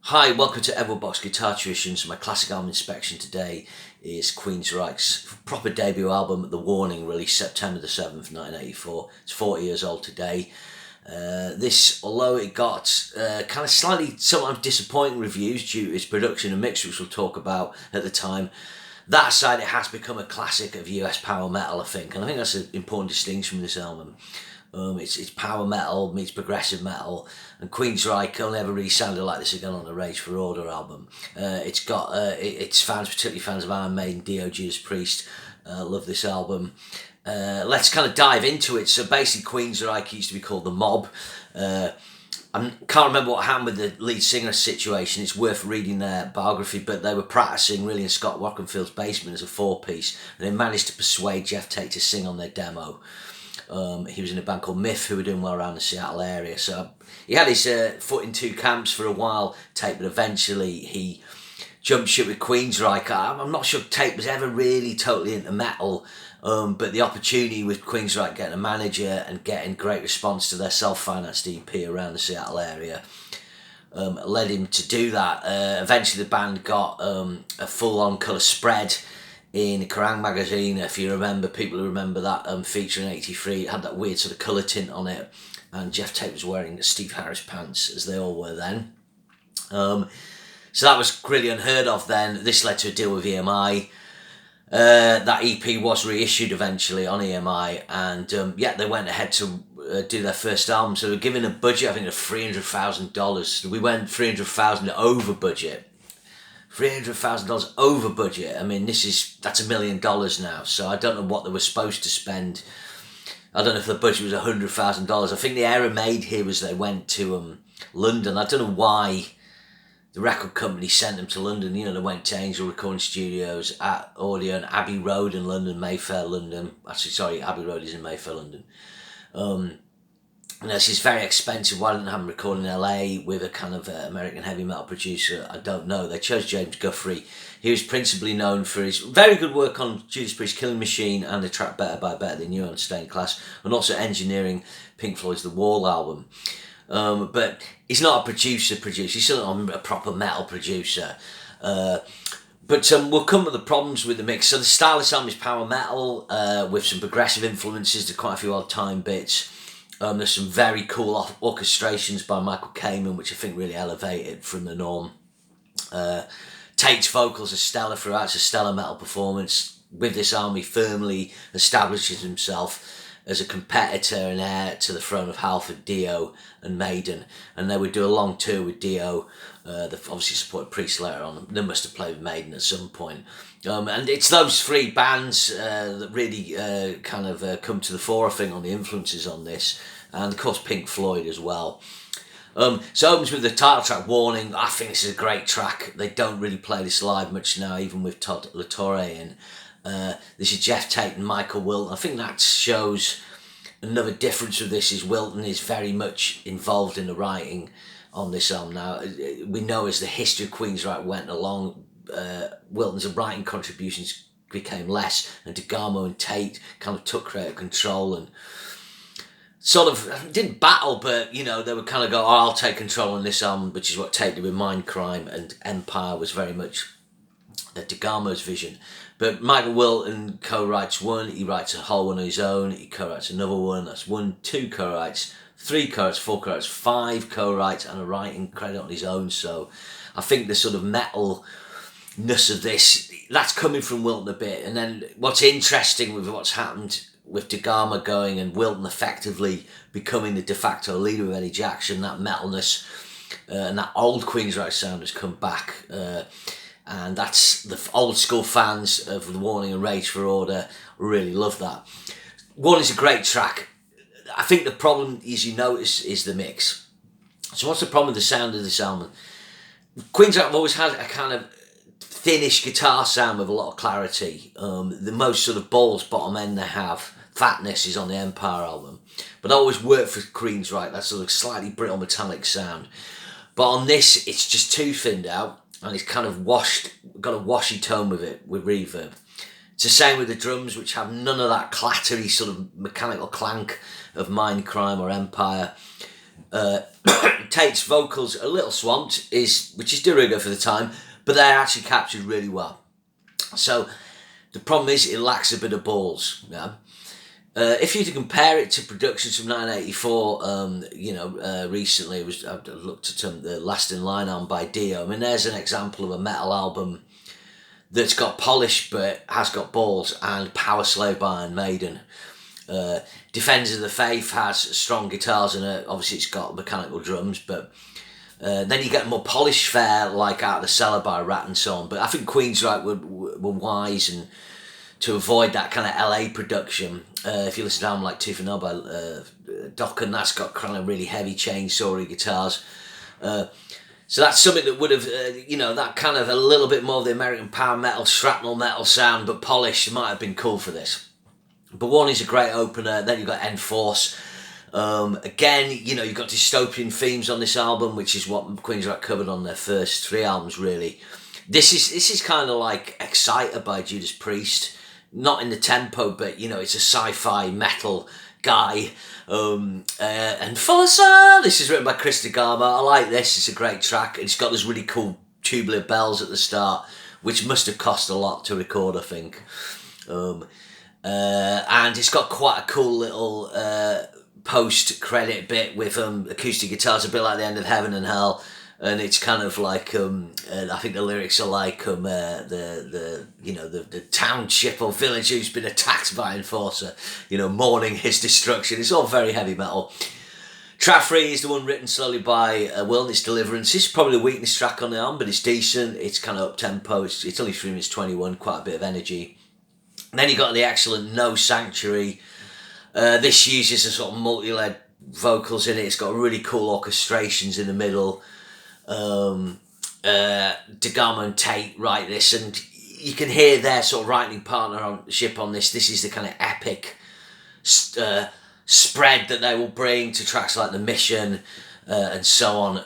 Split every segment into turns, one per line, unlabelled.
Hi, welcome to Everwood Box Guitar Tuitions. My classic album inspection today is Queensryche's proper debut album, The Warning, released September the 7th, 1984. It's 40 years old today. This, although it got kind of slightly sometimes disappointing reviews due to its production and mix, which we'll talk about at the time, that side, it has become a classic of US power metal, I think. And I think that's an important distinction with this album. It's power metal meets progressive metal, and Queensryche only ever really sounded like this again on the Rage for Order album. It's got its fans, particularly fans of Iron Maiden, Dio, Judas Priest, love this album. Let's kind of dive into it. So basically, Queensryche used to be called The Mob. I can't remember what happened with the lead singer situation. It's worth reading their biography, but they were practicing really in Scott Rockenfield's basement as a four-piece, and they managed to persuade Jeff Tate to sing on their demo. He was in a band called Myth, who were doing well around the Seattle area. So he had his foot in two camps for a while, Tate, but eventually he jumped ship with Queensryche. I'm not sure Tate was ever really totally into metal, but the opportunity with Queensryche getting a manager and getting great response to their self-financed EP around the Seattle area led him to do that. Eventually the band got a full-on colour spread in Kerrang magazine, if you remember, people who remember that feature in '83, it had that weird sort of colour tint on it, and Jeff Tate was wearing Steve Harris pants, as they all were then. So that was really unheard of then. This led to a deal with EMI. That EP was reissued eventually on EMI, and they went ahead to do their first album. So they were given a budget, I think, of $300,000. We went $300,000 over budget. $300,000 over budget. I mean, that's $1 million now. So I don't know what they were supposed to spend. I don't know if the budget was $100,000. I think the error made here was they went to London. I don't know why the record company sent them to London. You know, they went to Angel Recording Studios at Audio and Abbey Road in London, Mayfair, London. Actually, sorry, Abbey Road is in Mayfair, London. This is very expensive. Why didn't they have them record in LA with a kind of American heavy metal producer? I don't know. They chose James Guthrie. He was principally known for his very good work on Judas Priest's Killing Machine and the track Better by Better Than You on Stained Glass, and also engineering Pink Floyd's The Wall album. But he's not a producer. He's still not a proper metal producer. But we'll come to the problems with the mix. So the style of this album is power metal with some progressive influences to quite a few odd time bits. There's some very cool orchestrations by Michael Kamen, which I think really elevated from the norm. Tate's vocals are stellar throughout. It's a stellar metal performance. With this album, he firmly establishes himself as a competitor and heir to the throne of Hal for Dio and Maiden. And they would do a long tour with Dio. They've obviously supported Priest later on. They must have played with Maiden at some point. And it's those three bands that really come to the fore, I think, on the influences on this. And, of course, Pink Floyd as well. So it opens with the title track, Warning. I think this is a great track. They don't really play this live much now, even with Todd LaTorre in. This is Jeff Tate and Michael Wilton. I think that shows another difference with this is Wilton is very much involved in the writing on this album now. We know as the history of Queensryche went along, Wilton's writing contributions became less, and DeGarmo and Tate kind of took creative control and sort of didn't battle, but you know, they would kind of go, I'll take control on this album, which is what Tate did with Mindcrime, and Empire was very much DeGarmo's vision. But Michael Wilton co-writes one, he writes a whole one on his own, he co-writes another one, that's 1, 2 co-writes, 3 co-writes, 4 co-writes, 5 co-writes, and a writing credit on his own. So I think the sort of metalness of this, that's coming from Wilton a bit. And then what's interesting with what's happened with DeGarmo going and Wilton effectively becoming the de facto leader of Eddie Jackson, that metalness and that old Queensryche sound has come back. And that's the old school fans of The Warning and Rage for Order really love that. Warning's a great track. I think the problem, as you notice, is the mix. So what's the problem with the sound of this album? Queensryche have always had a kind of thinnish guitar sound with a lot of clarity. The most sort of balls bottom end they have, Fatness, is on the Empire album. But always worked for Queensryche, that sort of slightly brittle metallic sound. But on this, it's just too thinned out, and it's kind of got a washy tone with it, with reverb. It's the same with the drums, which have none of that clattery sort of mechanical clank of Mindcrime or Empire. Tate's vocals a little swamped, which is de rigueur for the time, but they're actually captured really well. So the problem is it lacks a bit of balls. Yeah? If you to compare it to productions from 1984, recently I looked at the Last in Line album by Dio. I mean, there's an example of a metal album that's got polish but has got balls, and Power Slave by Iron Maiden. Defenders of the Faith has strong guitars in it. Obviously, it's got mechanical drums, but then you get more polished fare like Out of the Cellar by Rat and so on. But I think Queensryche were wise and to avoid that kind of LA production. If you listen to an album like Tooth and Nail by Dokken, that's got kind of really heavy chainsaw guitars. So that's something that would have, that kind of a little bit more of the American power metal, shrapnel metal sound, but polished, might have been cool for this. But One is a great opener. Then you've got Enforce. Again, you've got dystopian themes on this album, which is what Queensryche covered on their first 3 albums, really. This is kind of like Exciter by Judas Priest. Not in the tempo, but, it's a sci-fi metal guy. Enforcer! This is written by Chris DeGarmo. I like this. It's a great track. It's got those really cool tubular bells at the start, which must have cost a lot to record, I think. And it's got quite a cool little post-credit bit with acoustic guitars, a bit like The End of Heaven and Hell. And it's kind of like I think the lyrics are like the township or village who's been attacked by Enforcer, mourning his destruction. It's all very heavy metal. Track 3 is the one written slowly by Will, and it's Deliverance. This is probably the weakest track on the album, but it's decent. It's kind of up tempo. It's only 3 minutes 21, quite a bit of energy. And then you got the excellent No Sanctuary. This uses a sort of multi-led vocals in it. It's got really cool orchestrations in the middle. DeGarmo and Tate write this, and you can hear their sort of writing partnership on this. This is the kind of epic spread that they will bring to tracks like The Mission and so on.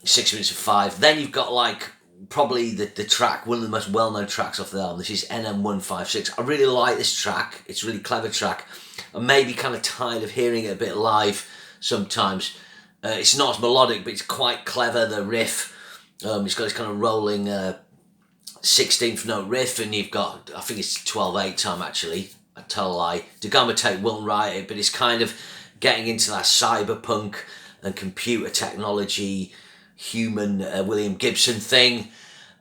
6 minutes of 5. Then you've got like probably the track, one of the most well-known tracks off the album. This is NM156. I really like this track. It's a really clever track. I'm maybe kind of tired of hearing it a bit live sometimes. It's not as melodic, but it's quite clever, the riff. It's got this kind of rolling 16th note riff, and you've got, I think it's 12/8 time actually, I tell a lie. DeGarmo Tate won't write it, but it's kind of getting into that cyberpunk and computer technology, human William Gibson thing.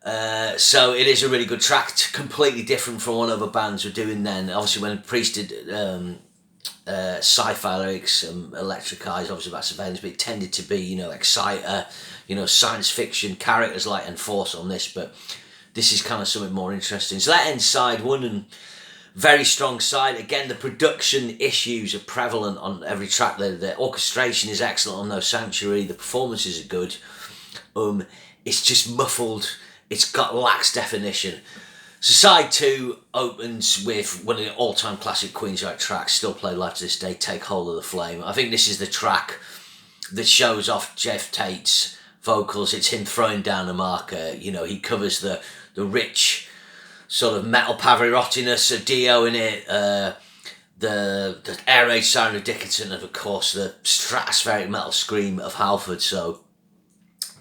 So it is a really good track, completely different from what other bands were doing then. Obviously when Priest did sci-fi lyrics, Electric Eyes, obviously about surveillance, but it tended to be, Exciter, science fiction characters like Enforce on this, but this is kind of something more interesting. So that ends side 1, and very strong side. Again, the production issues are prevalent on every track. The orchestration is excellent on No Sanctuary. The performances are good. It's just muffled. It's got lax definition. So side 2 opens with one of the all-time classic Queensryche tracks, still played live to this day, Take Hold of the Flame. I think this is the track that shows off Jeff Tate's vocals. It's him throwing down a marker. He covers the rich sort of metal Pavarottiness of Dio in it, the air raid siren of Dickinson, and of course the stratospheric metal scream of Halford. So,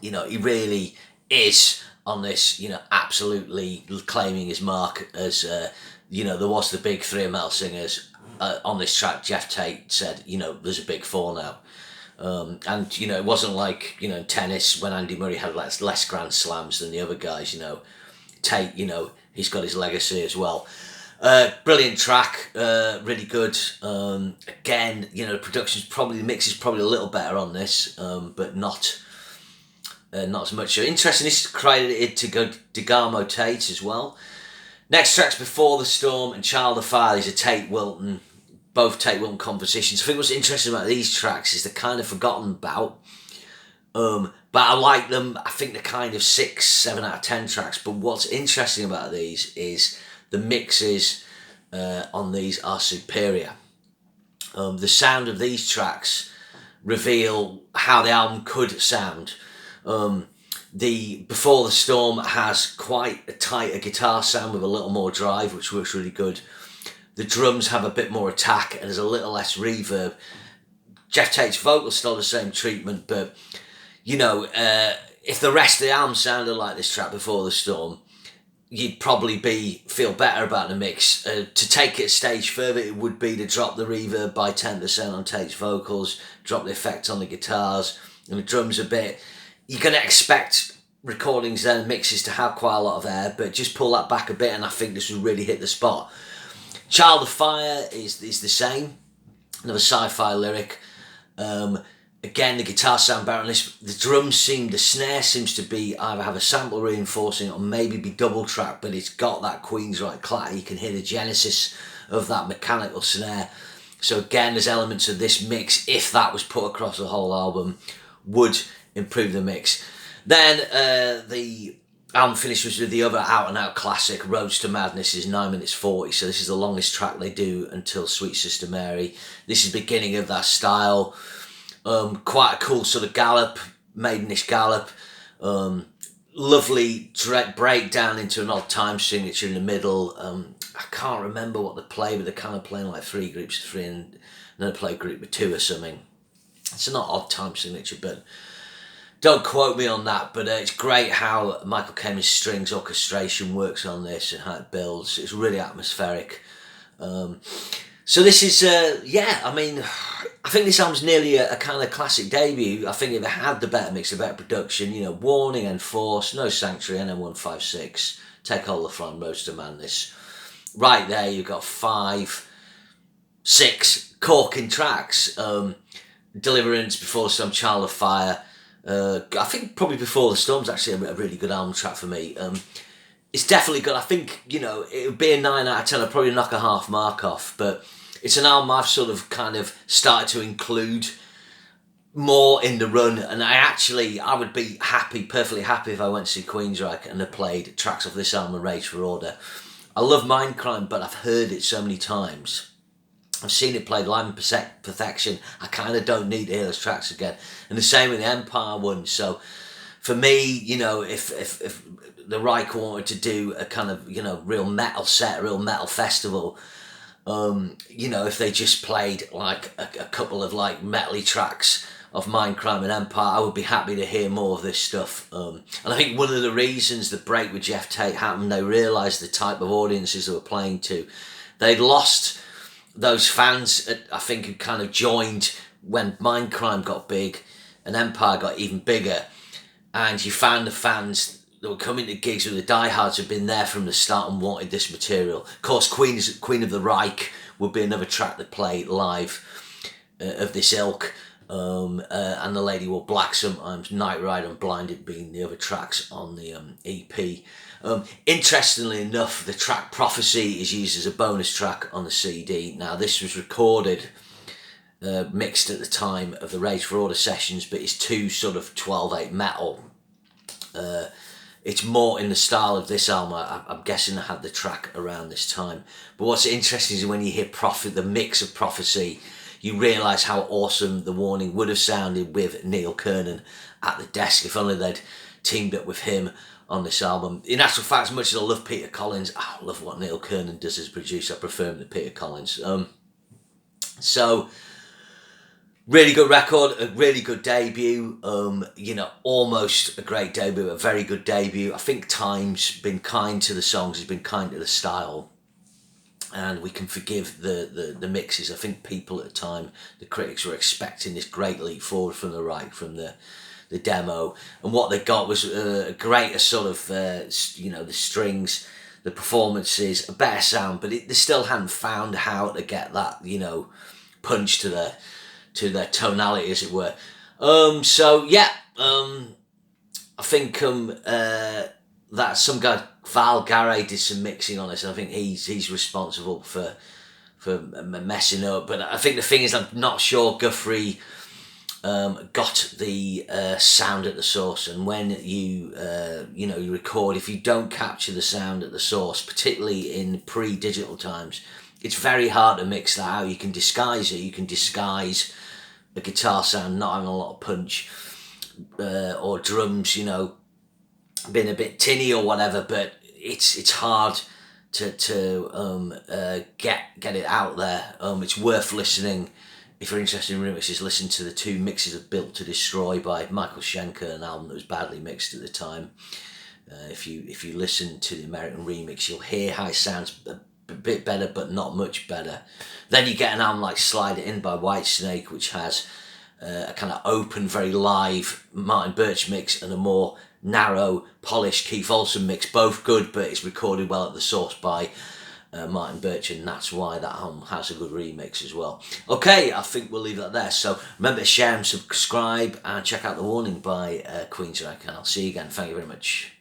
he really is on this, absolutely claiming his mark as, there was the big 3 of metal singers. On this track, Jeff Tate said, there's a big 4 now. And, it wasn't like, in tennis when Andy Murray had less Grand Slams than the other guys, Tate, he's got his legacy as well. Brilliant track, really good. Again, the mix is probably a little better on this, but not as much. So interesting, this is credited to DeGarmo Tate as well. Next track's Before the Storm and Child of Fire. These are both Tate Wilton compositions. I think what's interesting about these tracks is they're kind of forgotten about. But I like them. I think they're kind of 6, 7 out of 10 tracks. But what's interesting about these is the mixes on these are superior. The sound of these tracks reveal how the album could sound. The Before the Storm has quite a tighter guitar sound with a little more drive, which works really good. The drums have a bit more attack and there's a little less reverb. Jeff Tate's vocals still the same treatment, but you know, if the rest of the album sounded like this track Before the Storm, you'd probably feel better about the mix. To take it a stage further, it would be to drop the reverb by 10% on Tate's vocals, drop the effect on the guitars and the drums a bit. You're going to expect recordings and mixes to have quite a lot of air, but just pull that back a bit and I think this will really hit the spot. Child of Fire is the same, another sci-fi lyric. Again, the guitar sound better on this. The the snare seems to be either have a sample reinforcing or maybe be double tracked, but it's got that Queensryche clatter. You can hear the genesis of that mechanical snare. So again, there's elements of this mix, if that was put across the whole album, would improve the mix. Then the album finishes with the other out-and-out classic, Roads to Madness, is 9 minutes 40, so this is the longest track they do until Sweet Sister Mary. This is the beginning of that style. Quite a cool sort of gallop, maidenish gallop. Lovely breakdown into an odd time signature in the middle. I can't remember what they play, but they're kind of playing like 3 groups of 3 and another play group of 2 or something. It's not odd time signature, but don't quote me on that. But it's great how Michael Kamen's strings orchestration works on this and how it builds. It's really atmospheric. So this is, I mean, I think this album's nearly a kind of classic debut. I think if it had the better mix, the better production, you know, Warning, Enforce, No Sanctuary, NM156, Take Hold of the Throne, Roads to Madness. Right there, you've got 5, 6 corking tracks. Deliverance, Before the Storm, Child of Fire. I think probably Before the Storm's actually a really good album track for me. It's definitely good. I think, you know, it would be a 9 out of 10. I'd probably knock a half mark off, but it's an album I've sort of kind of started to include more in the run, and I would be perfectly happy if I went to see Queensryche and they played tracks off this album and Rage for Order. I love Mindcrime, but I've heard it so many times. I've seen it played live in perfection. I kind of don't need to hear those tracks again. And the same with the Empire one. So for me, you know, if the Reich wanted to do a kind of, you know, real metal set, a real metal festival, you know, if they just played like a couple of like metal-y tracks of Mindcrime and Empire, I would be happy to hear more of this stuff. And I think one of the reasons the break with Jeff Tate happened, they realised the type of audiences they were playing to. They'd lost those fans, I think, who kind of joined when Mindcrime got big and Empire got even bigger. And you found the fans that were coming to gigs with the diehards had been there from the start and wanted this material. Of course, Queen of the Reich would be another track that played live of this ilk. And The Lady Wore Black sometimes, Night Ride and Blinded being the other tracks on the EP. Interestingly enough, the track Prophecy is used as a bonus track on the CD. Now, this was recorded, mixed at the time of the Rage for Order sessions, but it's too sort of 12/8 metal. It's more in the style of this album. I'm guessing I had the track around this time. But what's interesting is when you hear the mix of Prophecy, you realise how awesome The Warning would have sounded with Neil Kernan at the desk, if only they'd teamed up with him on this album. In actual fact, as much as I love Peter Collins, I love what Neil Kernan does as a producer. I prefer him to Peter Collins. So, really good record, a really good debut. You know, almost a great debut, a very good debut. I think time's been kind to the songs, has been kind to the style. And we can forgive the mixes. I think people at the time, the critics, were expecting this great leap forward from the right, from the demo. And what they got was a greater sort of, you know, the strings, the performances, a better sound. But they still hadn't found how to get that, you know, punch to their tonality, as it were. So, yeah, I think that some guy, Val Garay, did some mixing on this, and I think he's responsible for messing up. But I think the thing is, I'm not sure Guthrie got the sound at the source, and when you you record, if you don't capture the sound at the source, particularly in pre-digital times, it's very hard to mix that out. You can disguise it. You can disguise a guitar sound not having a lot of punch, or drums, you know, being a bit tinny or whatever, but it's hard to get it out there. It's worth listening. if you're interested in remixes, listen to the 2 mixes of Built to Destroy by Michael Schenker, an album that was badly mixed at the time. If you listen to the American remix, you'll hear how it sounds a bit better, but not much better. Then you get an album like Slide It In by Whitesnake, which has a kind of open, very live Martin Birch mix and a more narrow, polished Keith Olsen mix. Both good, but it's recorded well at the source by Martin Birch, and that's why that album has a good remix as well. Okay, I think we'll leave that there. So remember to share and subscribe, and check out The Warning by Queensryche, and I'll see you again. Thank you very much.